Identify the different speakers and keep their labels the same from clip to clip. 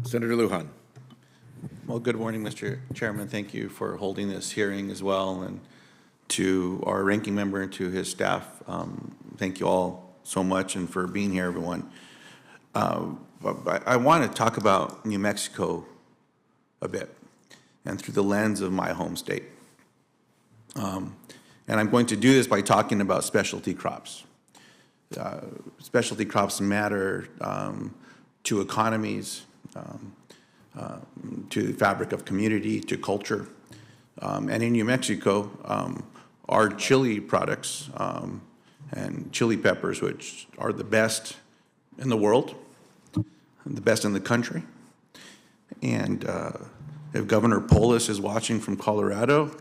Speaker 1: Senator Lujan.
Speaker 2: Well, good morning, Mr. Chairman. Thank you for holding this hearing as well, and to our ranking member and to his staff. Thank you all so much and for being here, everyone. I want to talk about New Mexico a bit and through the lens of my home state. And I'm going to do this by talking about specialty crops. Specialty crops matter to economies, to the fabric of community, to culture. And in New Mexico, our chili products and chili peppers, which are the best in the world, the best in the country. And if Governor Polis is watching from Colorado,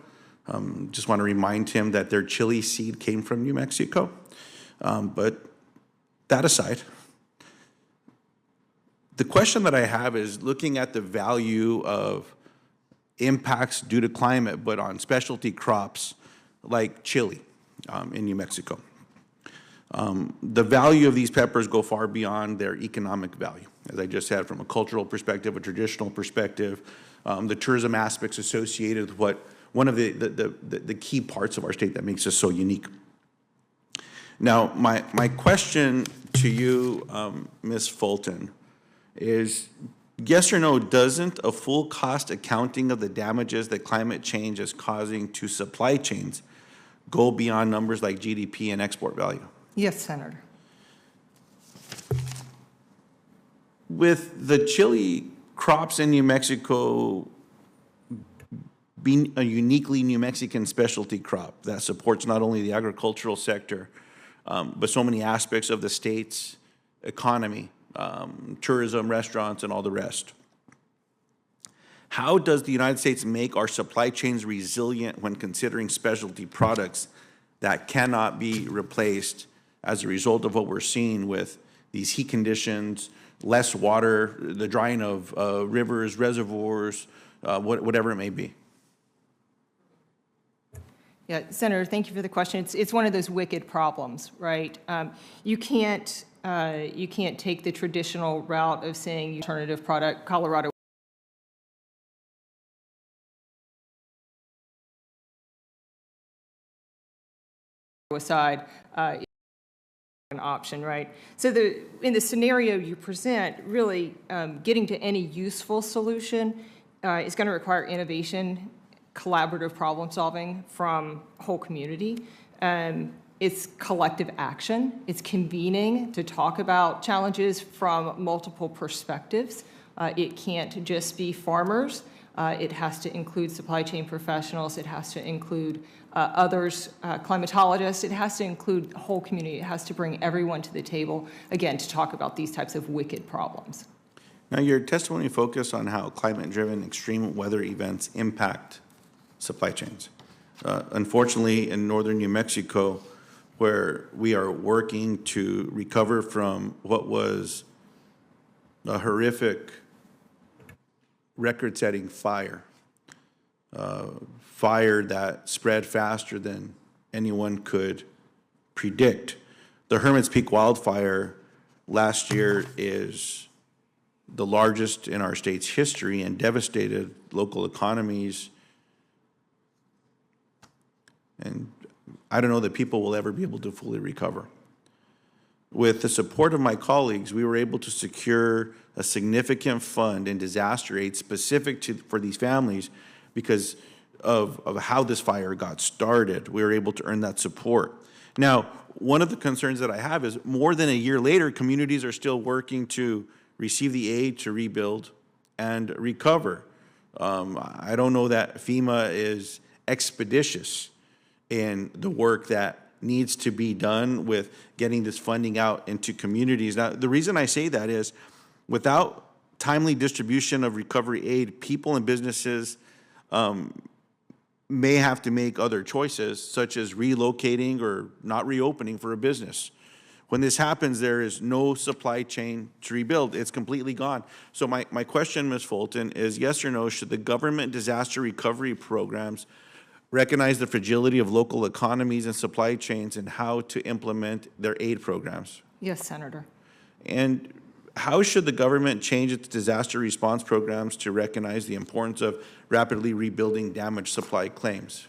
Speaker 2: just want to remind him that their chili seed came from New Mexico. But that aside, the question that I have is looking at the value of impacts due to climate, but on specialty crops like chili in New Mexico. The value of these peppers go far beyond their economic value. As I just said, from a cultural perspective, a traditional perspective, the tourism aspects associated with what one of the key parts of our state that makes us so unique. Now, my question to you, Ms. Fulton, is yes or no, doesn't a full cost accounting of the damages that climate change is causing to supply chains go beyond numbers like GDP and export value?
Speaker 3: Yes, Senator.
Speaker 2: With the chili crops in New Mexico being a uniquely New Mexican specialty crop that supports not only the agricultural sector, but so many aspects of the state's economy, tourism, restaurants, and all the rest. How does the United States make our supply chains resilient when considering specialty products that cannot be replaced as a result of what we're seeing with these heat conditions, less water, the drying of rivers, reservoirs, whatever it may be?
Speaker 3: Yeah, Senator, thank you for the question. It's one of those wicked problems, right? You can't take the traditional route of saying alternative product. Colorado aside, an option, right? So in the scenario you present, really getting to any useful solution is going to require innovation, collaborative problem solving from whole community. It's collective action. It's convening to talk about challenges from multiple perspectives. It can't just be farmers. It has to include supply chain professionals. It has to include others, climatologists. It has to include the whole community. It has to bring everyone to the table, again, to talk about these types of wicked problems.
Speaker 2: Now, your testimony focused on how climate-driven extreme weather events impact supply chains. Unfortunately, in northern New Mexico, where we are working to recover from what was a horrific record-setting fire, fire that spread faster than anyone could predict. The Hermit's Peak wildfire last year is the largest in our state's history and devastated local economies. And I don't know that people will ever be able to fully recover. With the support of my colleagues, we were able to secure a significant fund in disaster aid specific for these families because of how this fire got started. We were able to earn that support. Now, one of the concerns that I have is more than a year later, communities are still working to receive the aid to rebuild and recover. I don't know that FEMA is expeditious in the work that needs to be done with getting this funding out into communities. Now, the reason I say that is without timely distribution of recovery aid, people and businesses may have to make other choices, such as relocating or not reopening for a business. When this happens, there is no supply chain to rebuild. It's completely gone. So my question, Ms. Fulton, is yes or no, should the government disaster recovery programs recognize the fragility of local economies and supply chains and how to implement their aid programs?
Speaker 3: Yes, Senator.
Speaker 2: And how should the government change its disaster response programs to recognize the importance of rapidly rebuilding damaged supply claims?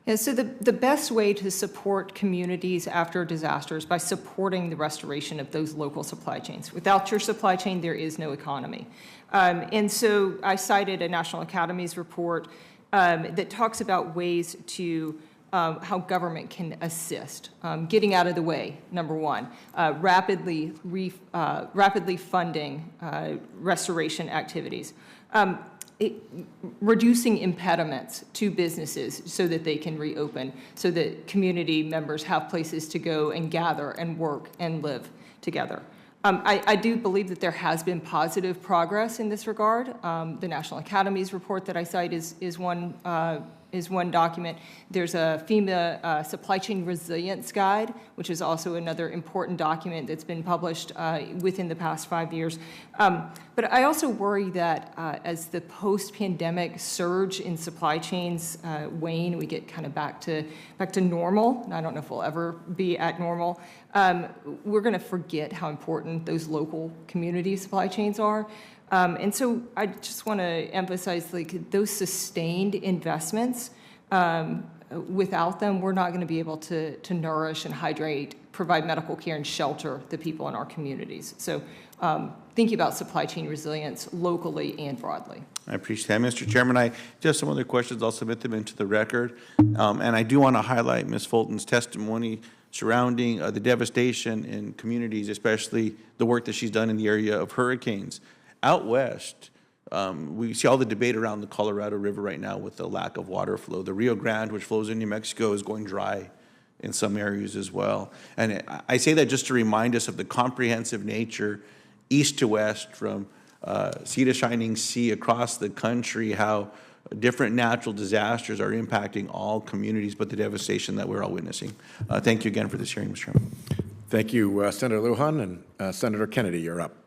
Speaker 3: Yeah, so the best way to support communities after disasters by supporting the restoration of those local supply chains. Without your supply chain, there is no economy. And so I cited a National Academies report that talks about ways to how government can assist, getting out of the way, number one, rapidly funding restoration activities, reducing impediments to businesses so that they can reopen, so that community members have places to go and gather and work and live together. I do believe that there has been positive progress in this regard. The National Academies report that I cite is one document. There's a FEMA supply chain resilience guide, which is also another important document that's been published within the past 5 years. But I also worry that as the post-pandemic surge in supply chains wane, we get kind of back to normal. And I don't know if we'll ever be at normal. We're going to forget how important those local community supply chains are. And so I just want to emphasize, like, those sustained investments, without them, we're not going to be able to nourish and hydrate, provide medical care and shelter the people in our communities. So thinking about supply chain resilience locally and broadly.
Speaker 2: I appreciate that, Mr. Chairman. I just some other questions. I'll submit them into the record. And I do want to highlight Ms. Fulton's testimony surrounding the devastation in communities, especially the work that she's done in the area of hurricanes. Out west, we see all the debate around the Colorado River right now with the lack of water flow. The Rio Grande, which flows in New Mexico, is going dry in some areas as well. And I say that just to remind us of the comprehensive nature, east to west, from sea to shining sea across the country, how different natural disasters are impacting all communities, but the devastation that we're all witnessing. Thank you again for this hearing, Mr. Chairman.
Speaker 1: Thank you, Senator Lujan, and Senator Kennedy, you're up.